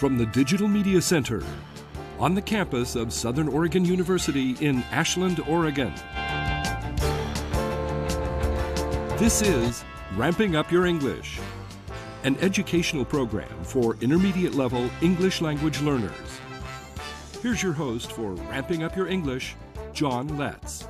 from the Digital Media Center on the campus of Southern Oregon University in Ashland, Oregon. This is Ramping Up Your English, an educational program for intermediate level English language learners. Here's your host for Ramping Up Your English, John Letts.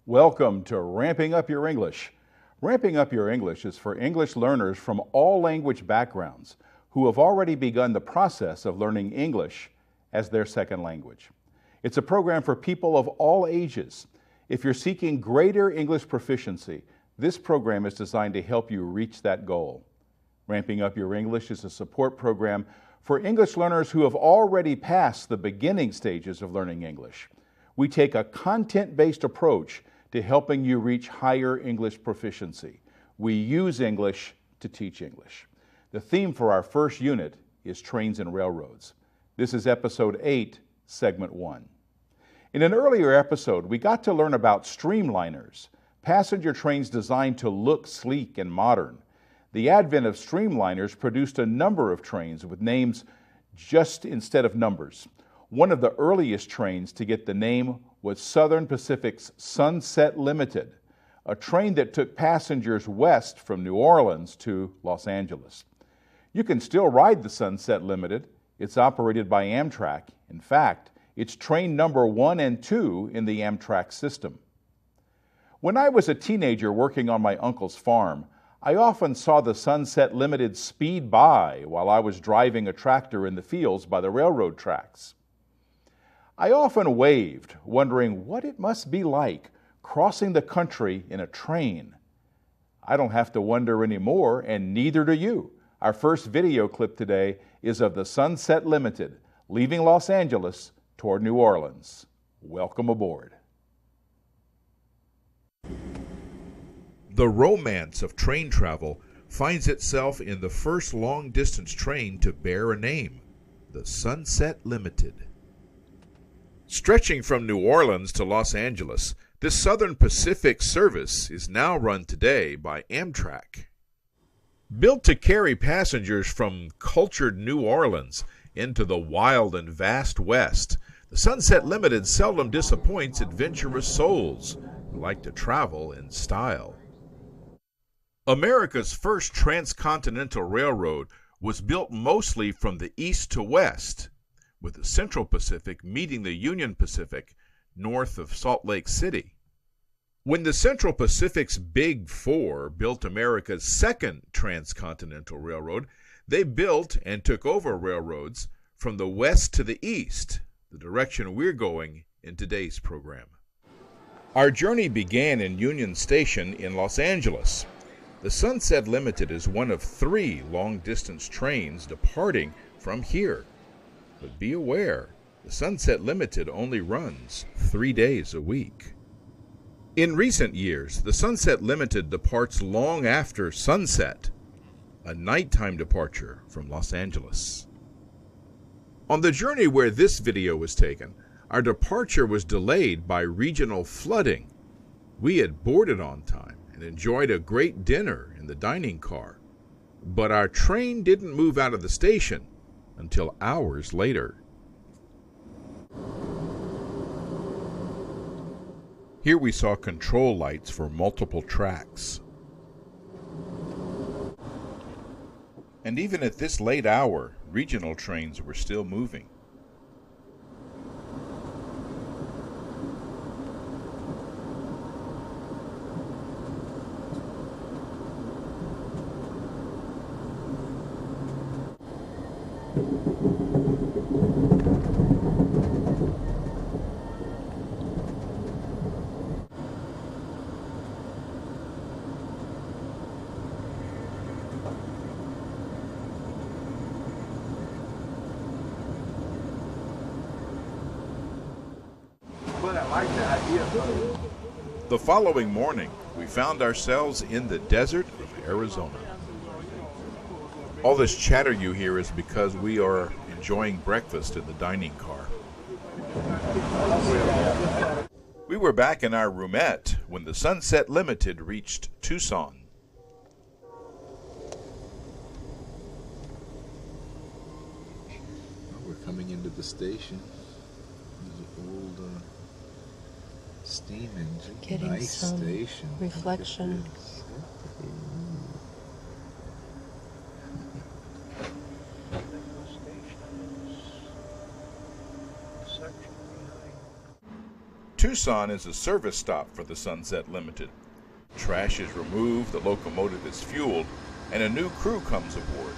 Welcome to Ramping Up Your English. Ramping Up Your English is for English learners from all language backgrounds who have already begun the process of learning English as their second language. It's a program for people of all ages. If you're seeking greater English proficiency, this program is designed to help you reach that goal. Ramping Up Your English is a support program for English learners who have already passed the beginning stages of learning English. We take a content-based approach to helping you reach higher English proficiency. We use English to teach English. The theme for our first unit is trains and railroads. This is episode 8, segment 1. In an earlier episode, we got to learn about streamliners, passenger trains designed to look sleek and modern. The advent of streamliners produced a number of trains with names just instead of numbers. One of the earliest trains to get the name was Southern Pacific's Sunset Limited, a train that took passengers west from New Orleans to Los Angeles. You can still ride the Sunset Limited. It's operated by Amtrak. In fact, it's train number 1 and 2 in the Amtrack system. When I was a teenager working on my uncle's farm, I often saw the Sunset Limited speed by while I was driving a tractor in the fields by the railroad tracks. I often waved, wondering what it must be like crossing the country in a train. I don't have to wonder anymore, and neither do you. Our first video clip today is of the Sunset Limited leaving Los Angeles toward New Orleans. Welcome aboard. The romance of train travel finds itself in the first long-distance train to bear a name, the Sunset Limited. Stretching from New Orleans to Los Angeles, this Southern Pacific service is now run today by Amtrak. Built to carry passengers from cultured New Orleans into the wild and vast West, the Sunset Limited seldom disappoints adventurous souls who like to travel in style. America's first transcontinental railroad was built mostly from the east to west, with the Central Pacific meeting the Union Pacific north of Salt Lake City. When the Central Pacific's Big Four built America's second transcontinental railroad, they built and took over railroads from the west to the east, the direction we're going in today's program. Our journey began in Union Station in Los Angeles. The Sunset Limited is one of 3 long-distance trains departing from here. But be aware, the Sunset Limited only runs 3 days a week. In recent years, the Sunset Limited departs long after sunset, a nighttime departure from Los Angeles. On the journey where this video was taken, our departure was delayed by regional flooding. We had boarded on time and enjoyed a great dinner in the dining car, but our train didn't move out of the station until hours later. Here we saw control lights for multiple tracks. And even at this late hour, regional trains were still moving. The following morning, we found ourselves in the desert of Arizona. All this chatter you hear is because we are enjoying breakfast in the dining car. We were back in our roomette when the Sunset Limited reached Tucson. We're coming into the station. There's an old steam engine. Getting nice some station. reflection. Tucson is a service stop for the Sunset Limited. Trash is removed, the locomotive is fueled, and a new crew comes aboard.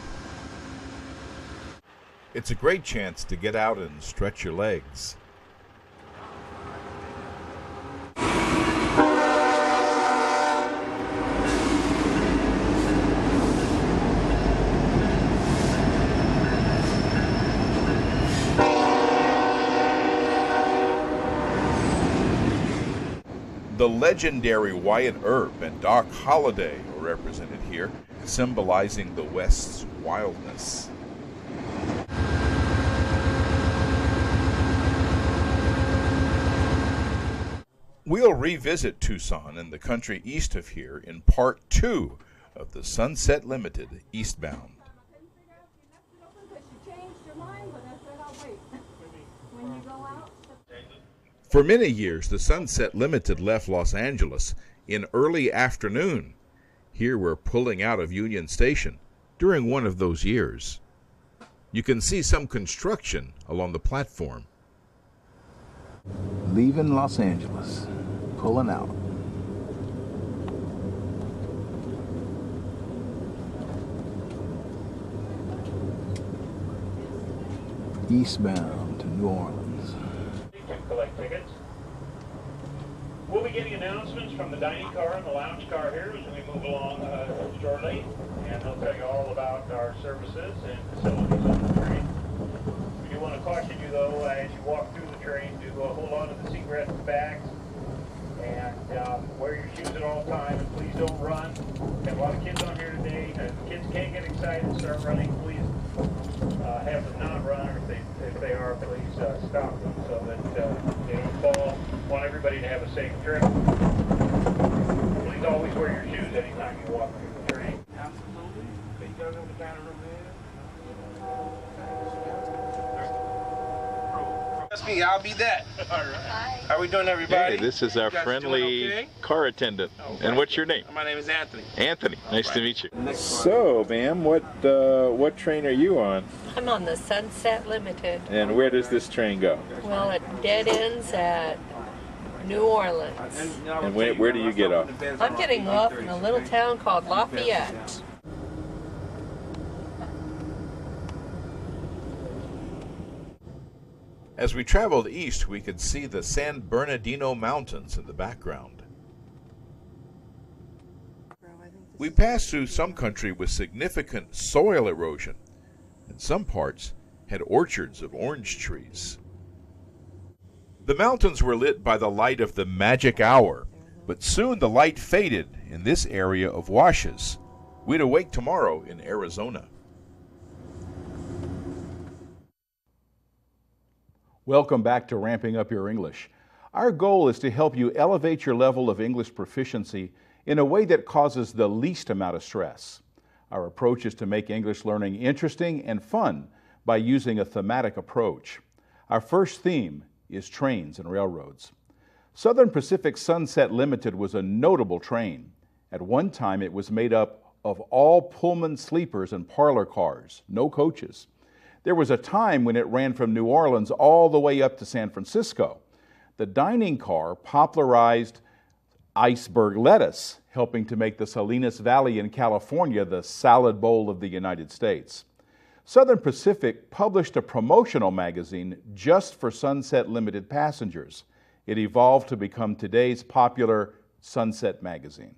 It's a great chance to get out and stretch your legs. The legendary Wyatt Earp and Doc Holliday are represented here, symbolizing the West's wildness. We'll revisit Tucson and the country east of here in part 2 of the Sunset Limited Eastbound. For many years, the Sunset Limited left Los Angeles in early afternoon. Here we're pulling out of Union Station during one of those years. You can see some construction along the platform. Leaving Los Angeles, pulling out. Eastbound to New Orleans. Collect tickets. We'll be getting announcements from the dining car and the lounge car here as we move along shortly, and they'll tell you all about our services and facilities on the train. We do want to caution you, though, as you walk through the train, to hold on to the seat rest bags and wear your shoes at all times, and please don't run. Got a lot of kids on here today. If kids can't get excited and start running, please have them not run, or if they are, please stop them so that they don't fall. Want everybody to have a safe trip. Please always wear your shoes anytime you walk through the train. Absolutely. You guys have the kind of room That's me, I'll be that. All right. Hi. How we doing, everybody? Hey, this is our You guys friendly doing okay? car attendant. Okay. And what's your name? My name is Anthony. Anthony. Nice to right. meet you. So, ma'am, what train are you on? I'm on the Sunset Limited. And where does this train go? Well, it dead ends at New Orleans. And where do you get off? I'm getting off in a little town called Lafayette. As we traveled east, we could see the San Bernardino Mountains in the background. We passed through some country with significant soil erosion, and some parts had orchards of orange trees. The mountains were lit by the light of the magic hour, but soon the light faded in this area of washes. We'd awake tomorrow in Arizona. Welcome back to Ramping Up Your English. Our goal is to help you elevate your level of English proficiency in a way that causes the least amount of stress. Our approach is to make English learning interesting and fun by using a thematic approach. Our first theme is trains and railroads. Southern Pacific Sunset Limited was a notable train. At one time, it was made up of all Pullman sleepers and parlor cars, no coaches. There was a time when it ran from New Orleans all the way up to San Francisco. The dining car popularized iceberg lettuce, helping to make the Salinas Valley in California the salad bowl of the United States. Southern Pacific published a promotional magazine just for Sunset Limited passengers. It evolved to become today's popular Sunset magazine.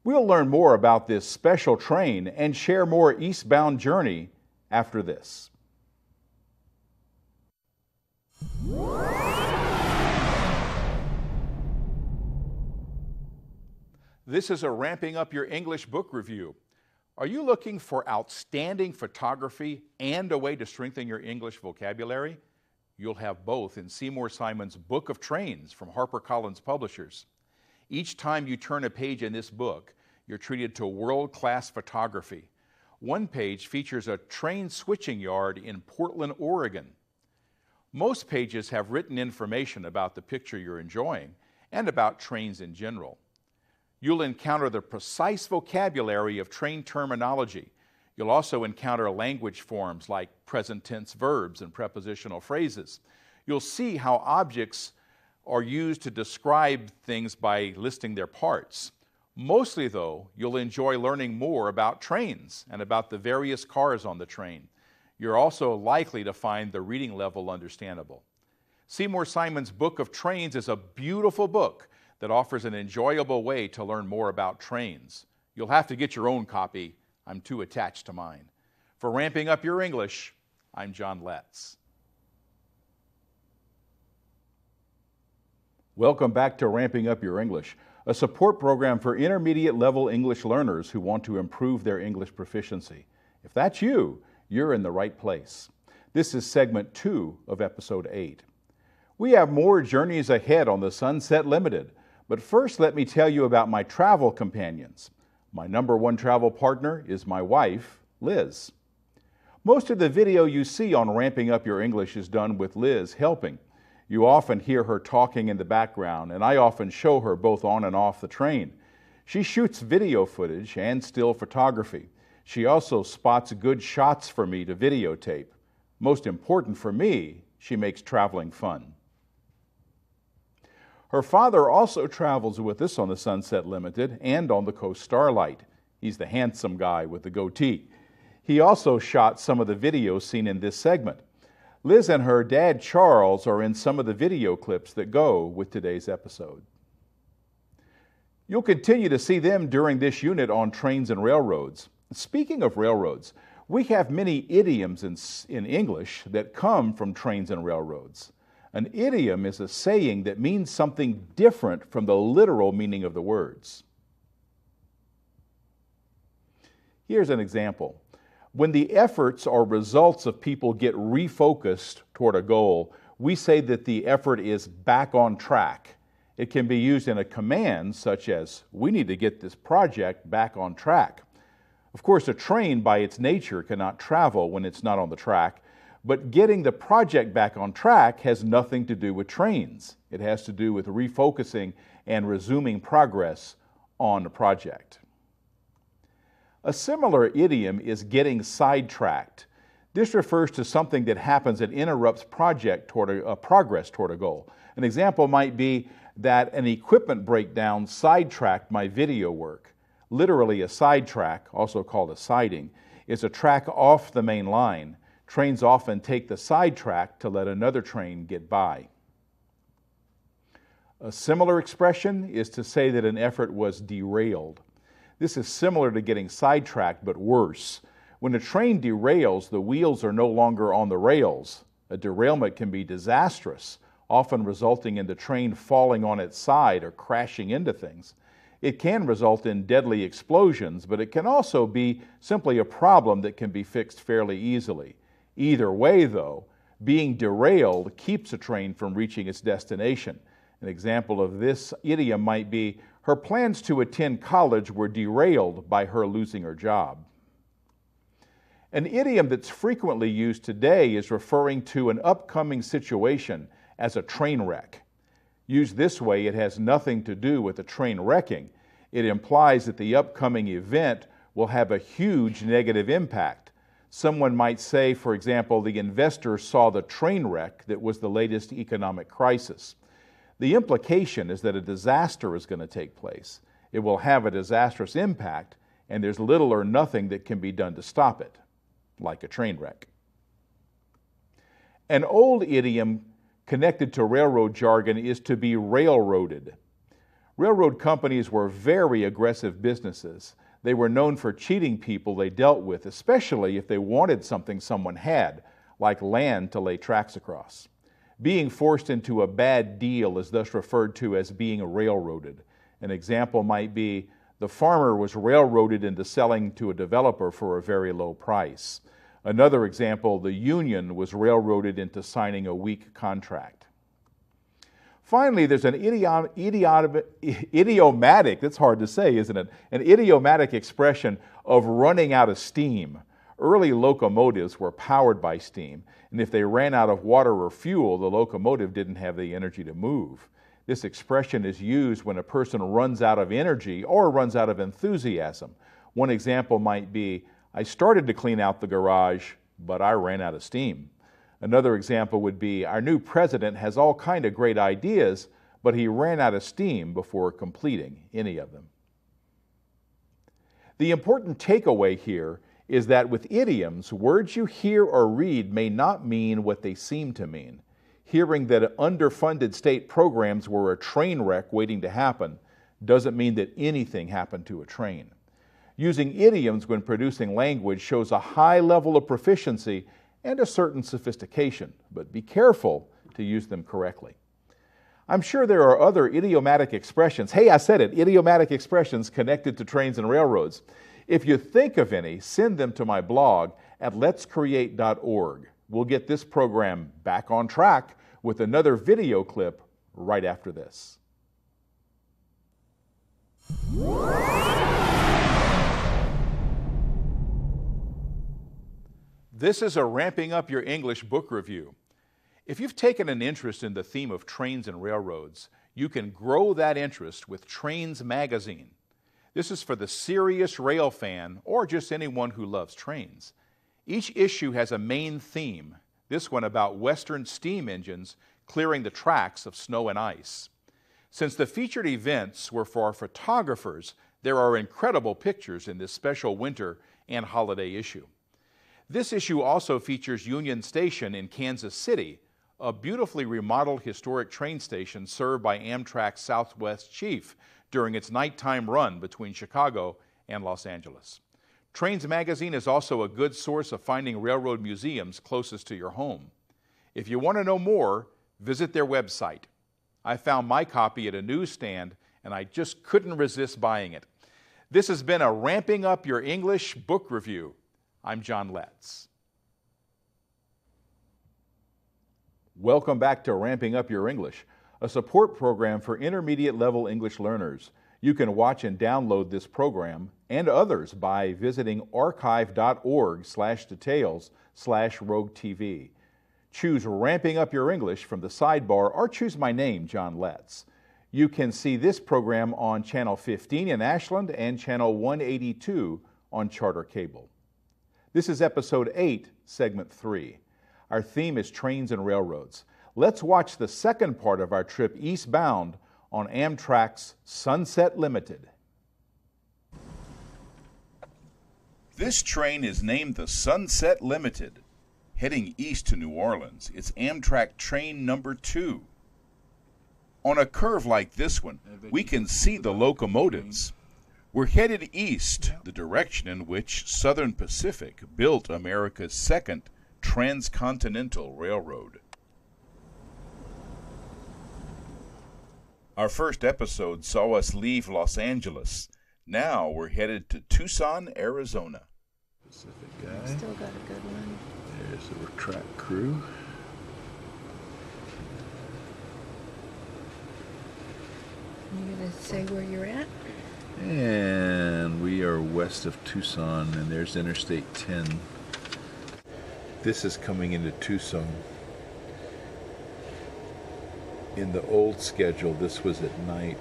We'll learn more about this special train and share more eastbound journey after this. This is a Ramping Up Your English book review. Are you looking for outstanding photography and a way to strengthen your English vocabulary? You'll have both in Seymour Simon's Book of Trains from HarperCollins Publishers. Each time you turn a page in this book, you're treated to world-class photography. One page features a train switching yard in Portland, Oregon. Most pages have written information about the picture you're enjoying and about trains in general. You'll encounter the precise vocabulary of train terminology. You'll also encounter language forms like present tense verbs and prepositional phrases. You'll see how objects are used to describe things by listing their parts. Mostly, though, you'll enjoy learning more about trains and about the various cars on the train. You're also likely to find the reading level understandable. Seymour Simon's Book of Trains is a beautiful book that offers an enjoyable way to learn more about trains. You'll have to get your own copy. I'm too attached to mine. For Ramping Up Your English, I'm John Letts. Welcome back to Ramping Up Your English, a support program for intermediate level English learners who want to improve their English proficiency. If that's you, you're in the right place. This is segment 2 of episode 8. We have more journeys ahead on the Sunset Limited, but first let me tell you about my travel companions. My number one travel partner is my wife, Liz. Most of the video you see on Ramping Up Your English is done with Liz helping. You often hear her talking in the background, and I often show her both on and off the train. She shoots video footage and still photography. She also spots good shots for me to videotape. Most important for me, she makes traveling fun. Her father also travels with us on the Sunset Limited and on the Coast Starlight. He's the handsome guy with the goatee. He also shot some of the videos seen in this segment. Liz and her dad, Charles, are in some of the video clips that go with today's episode. You'll continue to see them during this unit on trains and railroads. Speaking of railroads, we have many idioms in English that come from trains and railroads. An idiom is a saying that means something different from the literal meaning of the words. Here's an example. When the efforts or results of people get refocused toward a goal, we say that the effort is back on track. It can be used in a command such as, we need to get this project back on track. Of course, a train by its nature cannot travel when it's not on the track, but getting the project back on track has nothing to do with trains. It has to do with refocusing and resuming progress on the project. A similar idiom is getting sidetracked. This refers to something that happens that interrupts progress toward a goal. An example might be that an equipment breakdown sidetracked my video work. Literally, a sidetrack, also called a siding, is a track off the main line. Trains often take the sidetrack to let another train get by. A similar expression is to say that an effort was derailed. This is similar to getting sidetracked, but worse. When a train derails, the wheels are no longer on the rails. A derailment can be disastrous, often resulting in the train falling on its side or crashing into things. It can result in deadly explosions, but it can also be simply a problem that can be fixed fairly easily. Either way, though, being derailed keeps a train from reaching its destination. An example of this idiom might be, her plans to attend college were derailed by her losing her job. An idiom that's frequently used today is referring to an upcoming situation as a train wreck. Used this way, it has nothing to do with a train wrecking. It implies that the upcoming event will have a huge negative impact. Someone might say, for example, the investors saw the train wreck that was the latest economic crisis. The implication is that a disaster is going to take place. It will have a disastrous impact, and there's little or nothing that can be done to stop it, like a train wreck. An old idiom connected to railroad jargon is to be railroaded. Railroad companies were very aggressive businesses. They were known for cheating people they dealt with, especially if they wanted something someone had, like land to lay tracks across. Being forced into a bad deal is thus referred to as being railroaded. An example might be, the farmer was railroaded into selling to a developer for a very low price. Another example, the union was railroaded into signing a weak contract. Finally, there's an idiomatic, that's hard to say, isn't it? An idiomatic expression of running out of steam. Early locomotives were powered by steam, and if they ran out of water or fuel, the locomotive didn't have the energy to move. This expression is used when a person runs out of energy or runs out of enthusiasm. One example might be, I started to clean out the garage, but I ran out of steam. Another example would be, our new president has all kind of great ideas, but he ran out of steam before completing any of them. The important takeaway here is that with idioms, words you hear or read may not mean what they seem to mean. Hearing that underfunded state programs were a train wreck waiting to happen doesn't mean that anything happened to a train. Using idioms when producing language shows a high level of proficiency and a certain sophistication, but be careful to use them correctly. I'm sure there are other idiomatic expressions, hey, I said it, idiomatic expressions connected to trains and railroads. If you think of any, send them to my blog at letscreate.org. We'll get this program back on track with another video clip right after this. This is a Ramping Up Your English book review. If you've taken an interest in the theme of trains and railroads, you can grow that interest with Trains Magazine. This is for the serious rail fan or just anyone who loves trains. Each issue has a main theme, this one about Western steam engines clearing the tracks of snow and ice. Since the featured events were for photographers, there are incredible pictures in this special winter and holiday issue. This issue also features Union Station in Kansas City, a beautifully remodeled historic train station served by Amtrak's Southwest Chief during its nighttime run between Chicago and Los Angeles. Trains Magazine is also a good source of finding railroad museums closest to your home. If you want to know more, visit their website. I found my copy at a newsstand and I just couldn't resist buying it. This has been a Ramping Up Your English book review. I'm John Letts. Welcome back to Ramping Up Your English, a support program for intermediate level English learners. You can watch and download this program and others by visiting archive.org/details/rogue-tv. Choose Ramping Up Your English from the sidebar or choose my name, John Letts. You can see this program on Channel 15 in Ashland and Channel 182 on Charter Cable. This is Episode 8, Segment 3. Our theme is trains and railroads. Let's watch the second part of our trip eastbound on Amtrak's Sunset Limited. This train is named the Sunset Limited. Heading east to New Orleans, it's Amtrak train number 2. On a curve like this one, we can see the locomotives. We're headed east, the direction in which Southern Pacific built America's second transcontinental railroad. Our first episode saw us leave Los Angeles. Now we're headed to Tucson, Arizona. Pacific guy. Still got a good one. There's the track crew. You gonna say where you're at? And we are west of Tucson, and there's Interstate 10. This is coming into Tucson. In the old schedule, this was at night.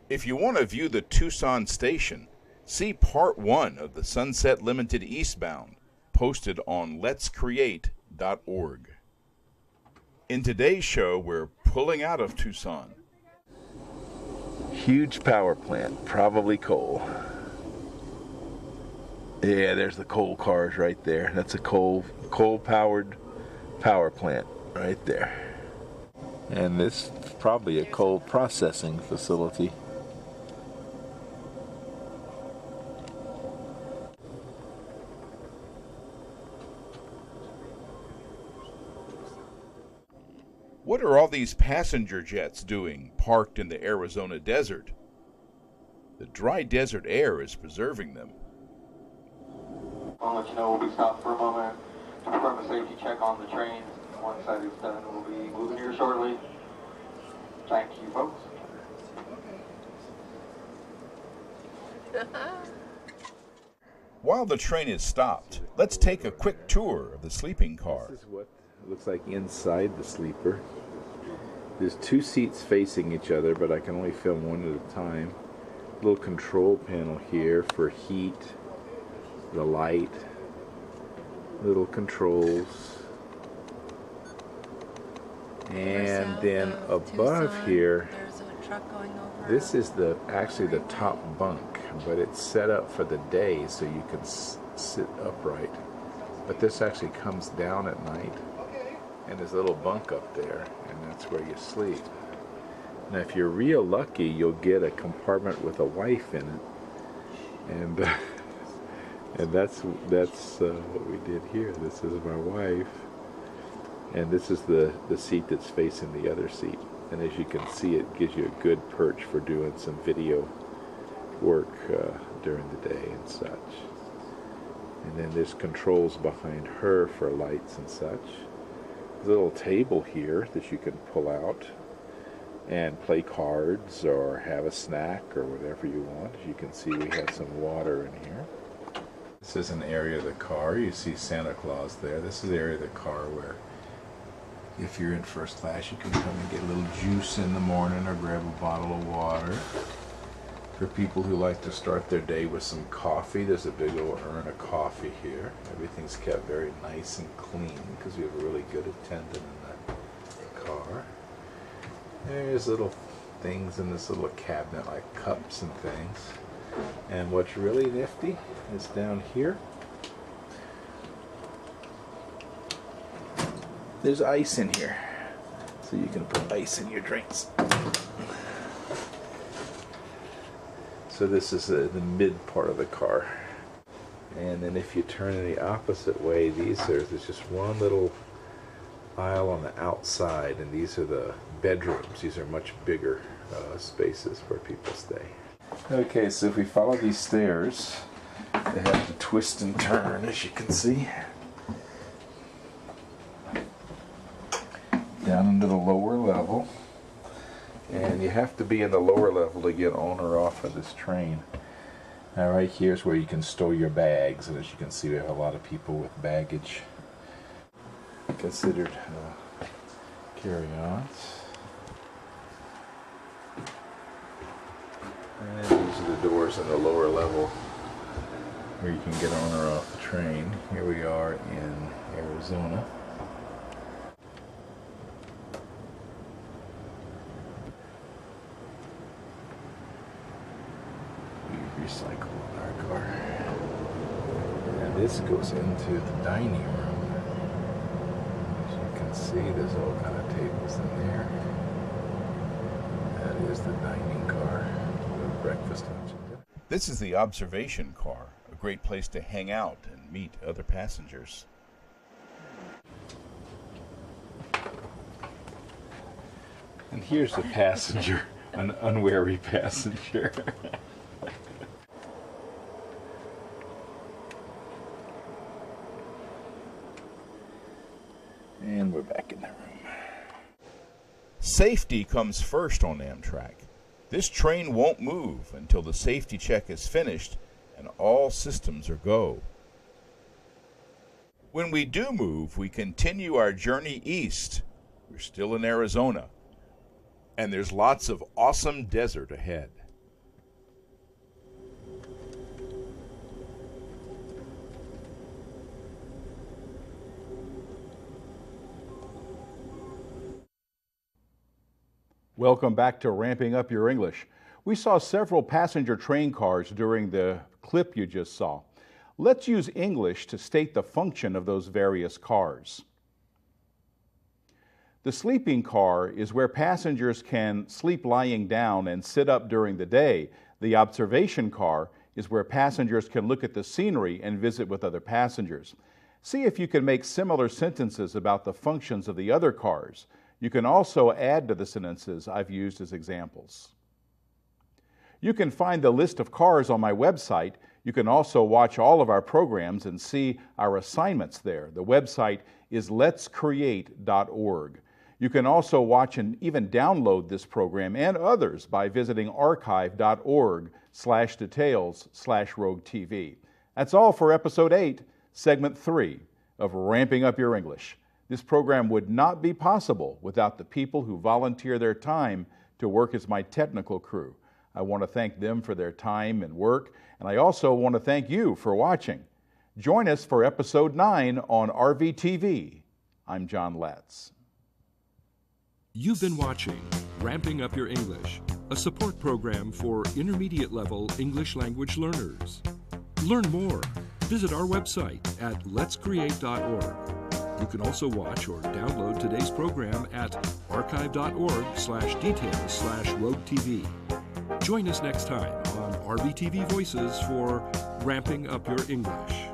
If you want to view the Tucson station, see Part 1 of the Sunset Limited Eastbound, posted on letscreate.org. In today's show, we're pulling out of Tucson. Huge power plant, probably coal. Yeah, there's the coal cars right there. That's a coal-powered power plant right there. And this is probably a coal processing facility. What are all these passenger jets doing parked in the Arizona desert? The dry desert air is preserving them. I'll let you know we'll be stopped for a moment. perform a safety check on the train. Once that is done, we'll be moving here shortly. Thank you, folks. While the train is stopped, let's take a quick tour of the sleeping car. This is what it looks like inside the sleeper. There's two seats facing each other, but I can only film one at a time. Little control panel here for heat, the light, little controls. And then above here, there's a truck going over. this is actually the top bunk, but it's set up for the day so you can sit upright. But this actually comes down at night, and there's a little bunk up there, and that's where you sleep. Now, if you're real lucky, you'll get a compartment with a wife in it, and that's what we did here. This is my wife, and this is the seat that's facing the other seat. And as you can see, it gives you a good perch for doing some video work during the day and such. And then there's controls behind her for lights and such. There's a little table here that you can pull out and play cards or have a snack or whatever you want. As you can see, we have some water in here. This is an area of the car. You see Santa Claus there. This is the area of the car where if you're in first class, you can come and get a little juice in the morning or grab a bottle of water. For people who like to start their day with some coffee, there's a big old urn of coffee here. Everything's kept very nice and clean because we have a really good attendant in the car. There's little things in this little cabinet like cups and things. And what's really nifty is down here. There's ice in here, so you can put ice in your drinks. So this is the mid part of the car. And then if you turn in the opposite way, there's just one little aisle on the outside, and these are the bedrooms. These are much bigger spaces where people stay. Okay, so if we follow these stairs, they have to twist and turn, as you can see, down into the lower level. And you have to be in the lower level to get on or off of this train. Now right here is where you can store your bags, and as you can see, we have a lot of people with baggage considered carry-ons. And these are the doors in the lower level where you can get on or off the train. Here we are in Arizona. Recycle in our car. And this goes into the dining room. As you can see, there's all kind of tables in there. That is the dining car with breakfast, lunch, and dinner. This is the observation car, a great place to hang out and meet other passengers. And here's the passenger, an unwary passenger. And we're back in the room. Safety comes first on Amtrak. This train won't move until the safety check is finished and all systems are go. When we do move, we continue our journey east. We're still in Arizona, and there's lots of awesome desert ahead. Welcome back to Ramping Up Your English. We saw several passenger train cars during the clip you just saw. Let's use English to state the function of those various cars. The sleeping car is where passengers can sleep lying down and sit up during the day. The observation car is where passengers can look at the scenery and visit with other passengers. See if you can make similar sentences about the functions of the other cars. You can also add to the sentences I've used as examples. You can find the list of cars on my website. You can also watch all of our programs and see our assignments there. The website is letscreate.org. You can also watch and even download this program and others by visiting archive.org/details/roguetv. That's all for Episode 8, Segment 3 of Ramping Up Your English. This program would not be possible without the people who volunteer their time to work as my technical crew. I want to thank them for their time and work, and I also want to thank you for watching. Join us for Episode 9 on RVTV. I'm John Latz. You've been watching Ramping Up Your English, a support program for intermediate level English language learners. Learn more. Visit our website at letscreate.org. You can also watch or download today's program at archive.org/details/roguetv. Join us next time on RVTV Voices for Ramping Up Your English.